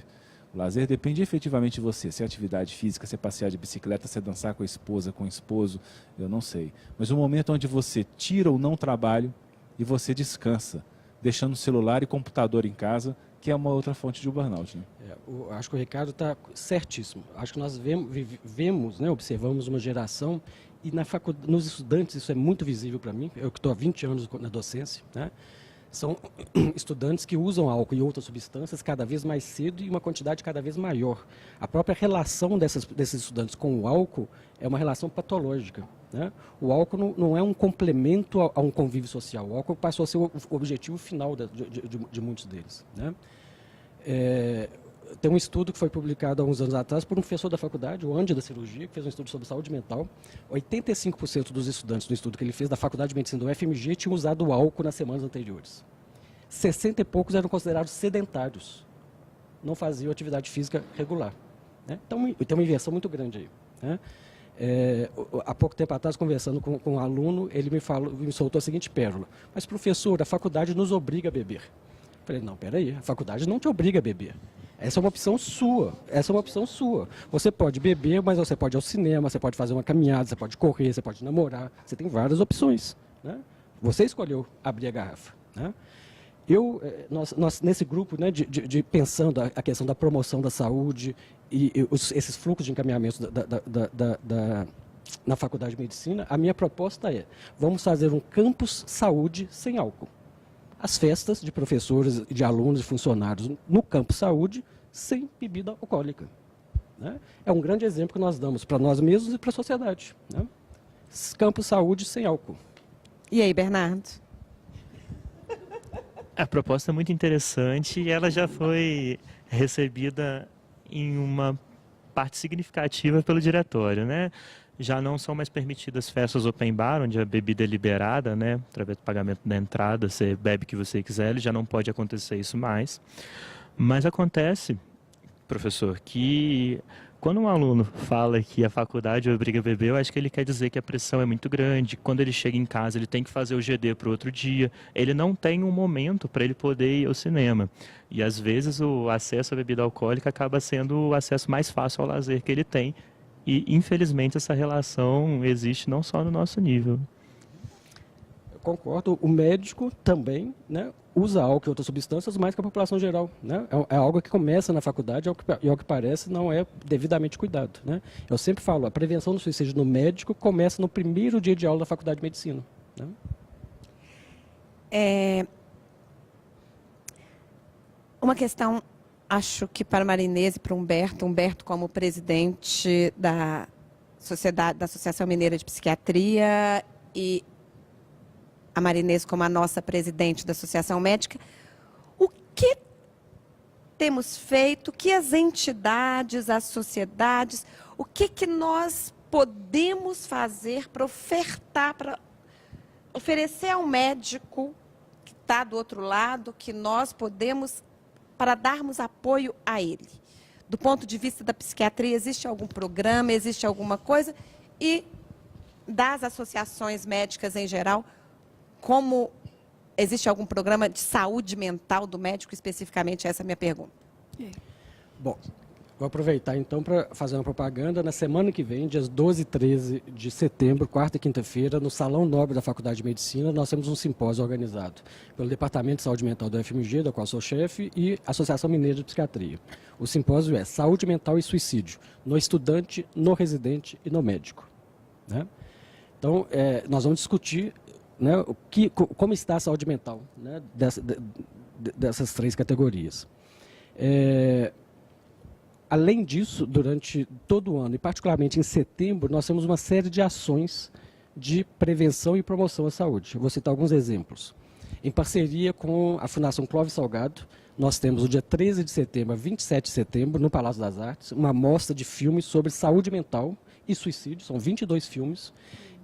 O lazer depende efetivamente de você. Se é atividade física, se é passear de bicicleta, se é dançar com a esposa, com o esposo, eu não sei. Mas o momento onde você tira o não trabalho e você descansa, deixando o celular e computador em casa, que é uma outra fonte de burnout, né? Acho que o Ricardo está certíssimo. Acho que nós vemos, né, observamos uma geração, e nos estudantes isso é muito visível para mim, eu que estou há 20 anos na docência, né? São estudantes que usam álcool e outras substâncias cada vez mais cedo e uma quantidade cada vez maior. A própria relação desses estudantes com o álcool é uma relação patológica, né? O álcool não é um complemento a um convívio social. O álcool passou a ser o objetivo final de muitos deles, né? Tem um estudo que foi publicado há uns anos atrás por um professor da faculdade, o Andy da Cirurgia, que fez um estudo sobre saúde mental. 85% dos estudantes do estudo que ele fez da Faculdade de Medicina do UFMG tinham usado álcool nas semanas anteriores. 60 e poucos eram considerados sedentários. Não faziam atividade física regular, né? Então, tem uma inversão muito grande aí, né? Há pouco tempo atrás, conversando com um aluno, ele me soltou a seguinte pérola: mas, professor, a faculdade nos obriga a beber. Eu falei, não, peraí, a faculdade não te obriga a beber. Essa é uma opção sua. Você pode beber, mas você pode ir ao cinema, você pode fazer uma caminhada, você pode correr, você pode namorar. Você tem várias opções, né? Você escolheu abrir a garrafa, né? Nós nesse grupo, né, pensando a questão da promoção da saúde e esses fluxos de encaminhamento na Faculdade de Medicina, a minha proposta é: vamos fazer um campus saúde sem álcool. As festas de professores, de alunos e funcionários no campo saúde sem bebida alcoólica, né? É um grande exemplo que nós damos para nós mesmos e para a sociedade, né? Campo saúde sem álcool. E aí, Bernardo? A proposta é muito interessante e ela já foi recebida em uma parte significativa pelo diretório, né? Já não são mais permitidas festas open bar, onde a bebida é liberada, né? Através do pagamento da entrada, você bebe o que você quiser, já não pode acontecer isso mais. Mas acontece, professor, que quando um aluno fala que a faculdade obriga a beber, eu acho que ele quer dizer que a pressão é muito grande. Quando ele chega em casa, ele tem que fazer o GD para o outro dia. Ele não tem um momento para ele poder ir ao cinema. E às vezes o acesso à bebida alcoólica acaba sendo o acesso mais fácil ao lazer que ele tem. E, infelizmente, essa relação existe não só no nosso nível. Eu concordo. O médico também, né, usa álcool e outras substâncias mais que a população geral, né? É algo que começa na faculdade e, ao que parece, não é devidamente cuidado, né? Eu sempre falo, a prevenção do suicídio no médico começa no primeiro dia de aula da Faculdade de Medicina, né? Uma questão, acho que para Marinês e para Humberto como presidente da Associação Mineira de Psiquiatria e a Marinês como a nossa presidente da Associação Médica, o que temos feito, que as entidades, as sociedades, o que nós podemos fazer para ofertar, para oferecer ao médico que está do outro lado, que nós podemos, para darmos apoio a ele? Do ponto de vista da psiquiatria, existe algum programa, existe alguma coisa? E das associações médicas em geral, como existe algum programa de saúde mental do médico, especificamente? Essa é a minha pergunta. Bom, vou aproveitar então para fazer uma propaganda. Na semana que vem, dias 12 e 13 de setembro, quarta e quinta-feira, no Salão Nobre da Faculdade de Medicina, nós temos um simpósio organizado pelo Departamento de Saúde Mental do UFMG, da qual sou chefe, e a Associação Mineira de Psiquiatria. O simpósio é Saúde Mental e Suicídio, no estudante, no residente e no médico, né? Então, nós vamos discutir, né, como está a saúde mental, né, dessas três categorias. Além disso, durante todo o ano, e particularmente em setembro, nós temos uma série de ações de prevenção e promoção à saúde. Eu vou citar alguns exemplos. Em parceria com a Fundação Clóvis Salgado, nós temos o dia 13 de setembro a 27 de setembro, no Palácio das Artes, uma mostra de filmes sobre saúde mental e suicídio. São 22 filmes,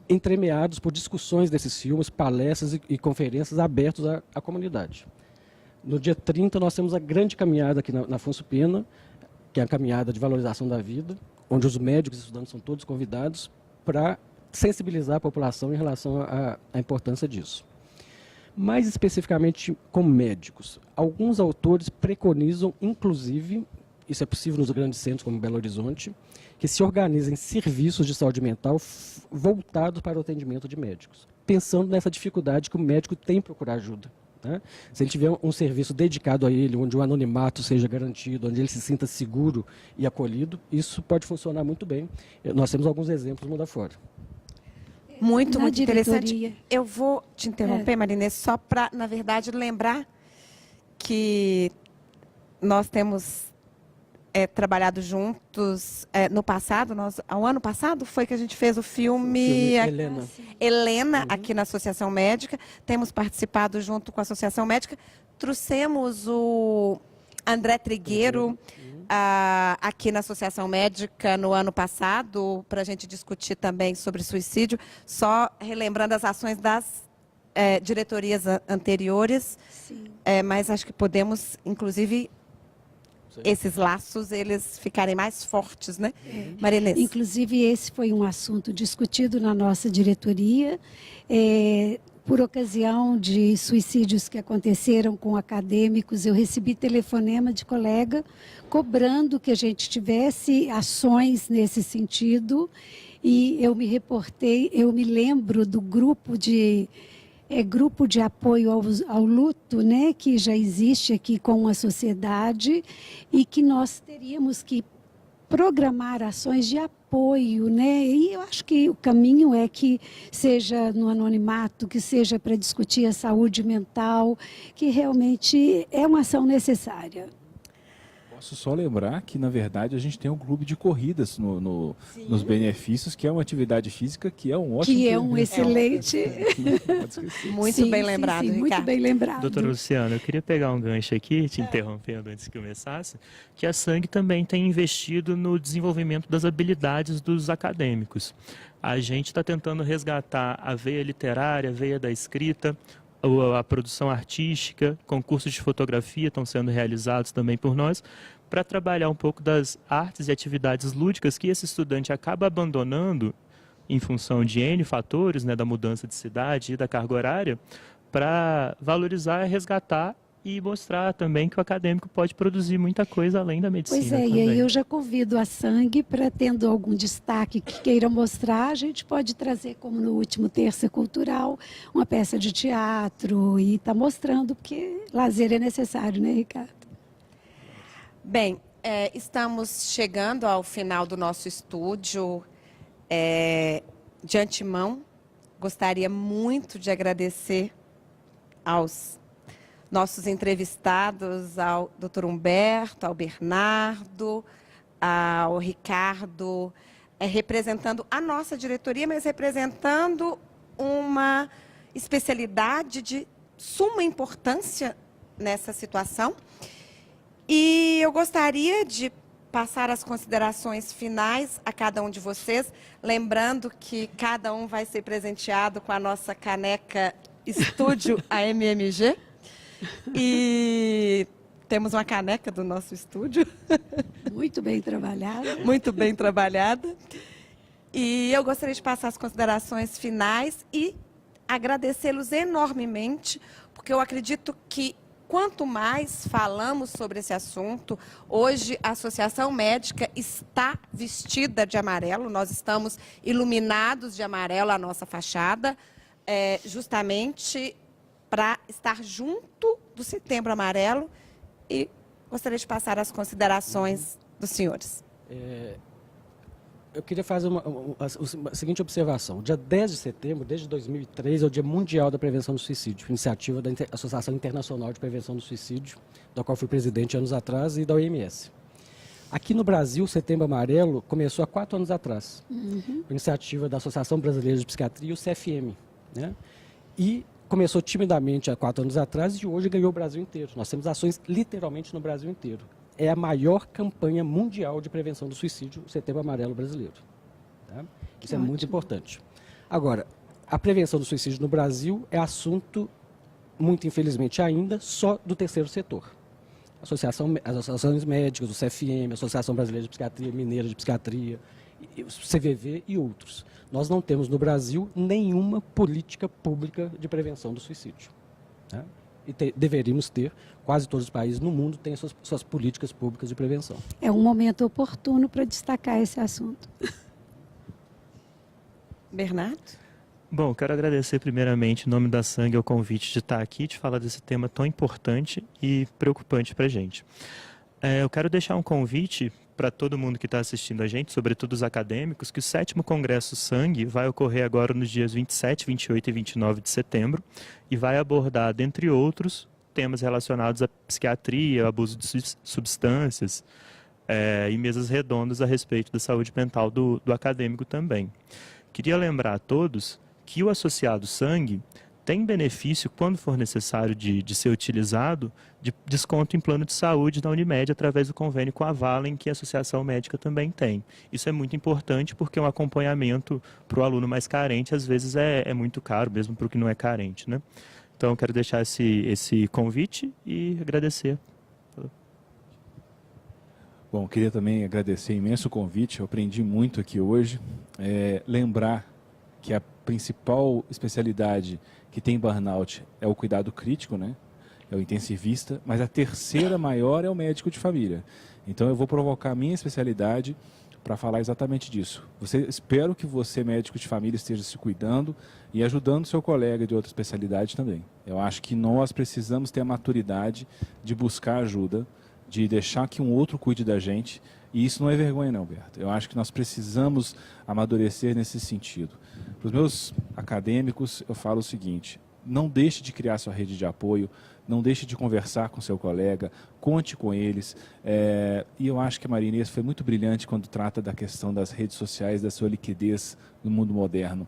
entremeados por discussões desses filmes, palestras e conferências abertas à comunidade. No dia 30, nós temos a grande caminhada aqui na Afonso Pena, que é a caminhada de valorização da vida, onde os médicos e estudantes são todos convidados para sensibilizar a população em relação à importância disso. Mais especificamente com médicos, alguns autores preconizam, inclusive, isso é possível nos grandes centros como Belo Horizonte, que se organizem serviços de saúde mental voltados para o atendimento de médicos, pensando nessa dificuldade que o médico tem em procurar ajuda. Né? Se ele tiver um serviço dedicado a ele, onde o anonimato seja garantido, onde ele se sinta seguro e acolhido, isso pode funcionar muito bem. Nós temos alguns exemplos mundo afora. Muito Na interessante. diretoria. Eu vou te interromper, Marinês, só para, na verdade, lembrar que nós temos trabalhado juntos no passado. O ano passado foi que a gente fez o filme Helena. Helena, aqui na Associação Médica. Temos participado junto com a Associação Médica. Trouxemos o André Trigueiro aqui na Associação Médica no ano passado, para a gente discutir também sobre suicídio, só relembrando as ações das diretorias anteriores, mas acho que podemos, inclusive, esses laços, eles ficarem mais fortes, né, Marinês? Inclusive, esse foi um assunto discutido na nossa diretoria, por ocasião de suicídios que aconteceram com acadêmicos. Eu recebi telefonema de colega cobrando que a gente tivesse ações nesse sentido, e eu me reportei, eu me lembro do grupo de apoio ao luto, né, que já existe aqui com a sociedade, e que nós teríamos que programar ações de apoio, né? E eu acho que o caminho é que seja no anonimato, que seja para discutir a saúde mental, que realmente é uma ação necessária. Posso só lembrar que, na verdade, a gente tem um clube de corridas nos benefícios, que é uma atividade física que é um ótimo... Que é um excelente... Muito bem lembrado, sim, Ricardo. muito bem lembrado. Doutora Luciana, eu queria pegar um gancho aqui, te interrompendo antes que começasse, que a Sangue também tem investido no desenvolvimento das habilidades dos acadêmicos. A gente está tentando resgatar a veia literária, a veia da escrita, a produção artística, concursos de fotografia estão sendo realizados também por nós, para trabalhar um pouco das artes e atividades lúdicas que esse estudante acaba abandonando em função de N fatores, né, da mudança de cidade e da carga horária, para valorizar, resgatar e mostrar também que o acadêmico pode produzir muita coisa além da medicina. Pois é, também. e aí eu já convido a Sangue para, tendo algum destaque que queira mostrar, a gente pode trazer, como no último Terça Cultural, uma peça de teatro, e está mostrando, porque lazer é necessário, né, Ricardo? Bem, estamos chegando ao final do nosso estúdio. De antemão, gostaria muito de agradecer aos nossos entrevistados, ao Dr. Humberto, ao Bernardo, ao Ricardo, representando a nossa diretoria, mas representando uma especialidade de suma importância nessa situação. E eu gostaria de passar as considerações finais a cada um de vocês, lembrando que cada um vai ser presenteado com a nossa caneca Estúdio AMMG. E temos uma caneca do nosso estúdio. Muito bem trabalhada. Muito bem trabalhada. E eu gostaria de passar as considerações finais e agradecê-los enormemente, porque eu acredito que quanto mais falamos sobre esse assunto, hoje a Associação Médica está vestida de amarelo, nós estamos iluminados de amarelo a nossa fachada, justamente para estar junto do Setembro Amarelo, e gostaria de passar as considerações dos senhores. Eu queria fazer a seguinte observação. O dia 10 de setembro, desde 2003, é o Dia Mundial da Prevenção do Suicídio, iniciativa da Associação Internacional de Prevenção do Suicídio, da qual fui presidente anos atrás, e da OMS. Aqui no Brasil, o Setembro Amarelo começou há 4 anos atrás, iniciativa da Associação Brasileira de Psiquiatria e o CFM, né? E começou timidamente há 4 anos atrás e hoje ganhou o Brasil inteiro. Nós temos ações literalmente no Brasil inteiro. É a maior campanha mundial de prevenção do suicídio, o Setembro Amarelo brasileiro. Tá? Isso é muito importante. Agora, a prevenção do suicídio no Brasil é assunto, muito infelizmente ainda, só do terceiro setor. as associações médicas, o CFM, a Associação Brasileira de Psiquiatria, Mineira de Psiquiatria, o CVV e outros. Nós não temos no Brasil nenhuma política pública de prevenção do suicídio, né? E deveríamos ter, quase todos os países no mundo têm suas políticas públicas de prevenção. É um momento oportuno para destacar esse assunto. Bernardo? Bom, quero agradecer primeiramente, em nome da Sangue, o convite de estar aqui, de falar desse tema tão importante e preocupante para a gente. Eu quero deixar um convite para todo mundo que está assistindo a gente, sobretudo os acadêmicos, que o 7º Congresso Sangue vai ocorrer agora nos dias 27, 28 e 29 de setembro e vai abordar, dentre outros, temas relacionados à psiquiatria, abuso de substâncias e mesas redondas a respeito da saúde mental do acadêmico também. Queria lembrar a todos que o associado sangue tem benefício, quando for necessário de ser utilizado, de desconto em plano de saúde da Unimed através do convênio com a Valem, que a Associação Médica também tem. Isso é muito importante porque um acompanhamento para o aluno mais carente, às vezes, é muito caro, mesmo para o que não é carente, né? Então, eu quero deixar esse convite e agradecer. Bom, queria também agradecer imenso o convite, eu aprendi muito aqui hoje. Lembrar que a principal especialidade que tem burnout é o cuidado crítico, né? É o intensivista, mas a terceira maior é o médico de família. Então eu vou provocar a minha especialidade para falar exatamente disso. Espero que você, médico de família, esteja se cuidando e ajudando seu colega de outra especialidade também. Eu acho que nós precisamos ter a maturidade de buscar ajuda, de deixar que um outro cuide da gente. E isso não é vergonha não, Berto. Eu acho que nós precisamos amadurecer nesse sentido. Para os meus acadêmicos, eu falo o seguinte: não deixe de criar sua rede de apoio, não deixe de conversar com seu colega, conte com eles. E eu acho que a Maria Inês foi muito brilhante quando trata da questão das redes sociais, da sua liquidez no mundo moderno.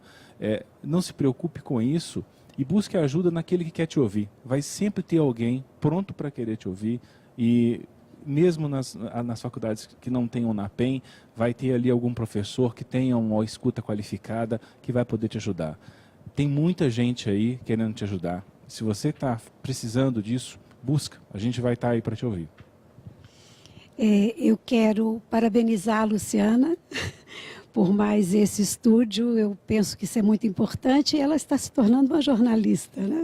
Não se preocupe com isso e busque ajuda naquele que quer te ouvir. Vai sempre ter alguém pronto para querer te ouvir e mesmo nas faculdades que não tenham NAPEM, vai ter ali algum professor que tenha uma escuta qualificada que vai poder te ajudar. Tem muita gente aí querendo te ajudar. Se você está precisando disso, busca. A gente vai estar aí para te ouvir. Eu quero parabenizar a Luciana por mais esse estúdio. Eu penso que isso é muito importante e ela está se tornando uma jornalista, né?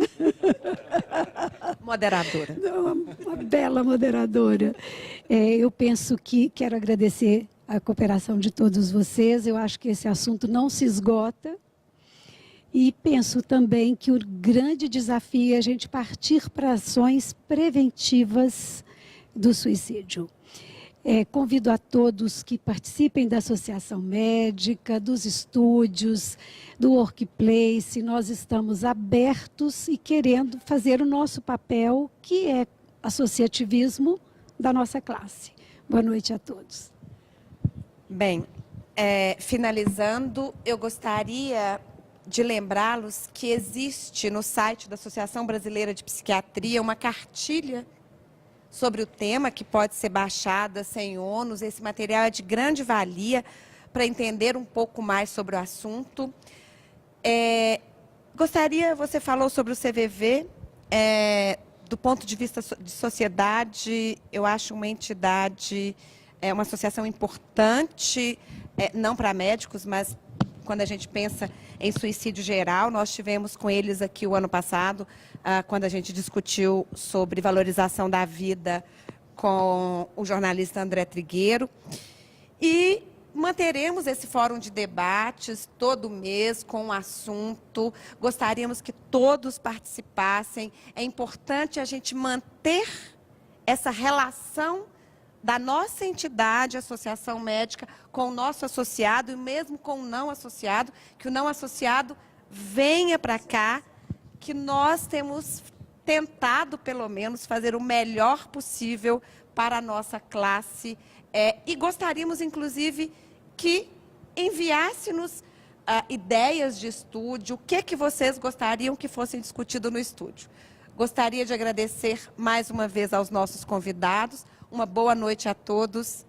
Moderadora. Uma bela moderadora. Eu penso que quero agradecer a cooperação de todos vocês. Eu acho que esse assunto não se esgota. E penso também que o grande desafio é a gente partir para ações preventivas do suicídio. Convido a todos que participem da Associação Médica, dos estúdios, do Workplace. Nós estamos abertos e querendo fazer o nosso papel, que é associativismo da nossa classe. Boa noite a todos. Bem, finalizando, eu gostaria de lembrá-los que existe no site da Associação Brasileira de Psiquiatria uma cartilha sobre o tema, que pode ser baixada sem ônus. Esse material é de grande valia para entender um pouco mais sobre o assunto. Você falou sobre o CVV, do ponto de vista de sociedade, eu acho uma entidade, uma associação importante, não para médicos, mas quando a gente pensa em suicídio geral. Nós tivemos com eles aqui o ano passado, quando a gente discutiu sobre valorização da vida com o jornalista André Trigueiro. E manteremos esse fórum de debates todo mês com um assunto. Gostaríamos que todos participassem. É importante a gente manter essa relação da nossa entidade, Associação Médica, com o nosso associado e mesmo com o não associado, que o não associado venha para cá, que nós temos tentado, pelo menos, fazer o melhor possível para a nossa classe. E gostaríamos, inclusive, que enviasse-nos ideias de estúdio, o que vocês gostariam que fosse discutido no estúdio. Gostaria de agradecer mais uma vez aos nossos convidados. Uma boa noite a todos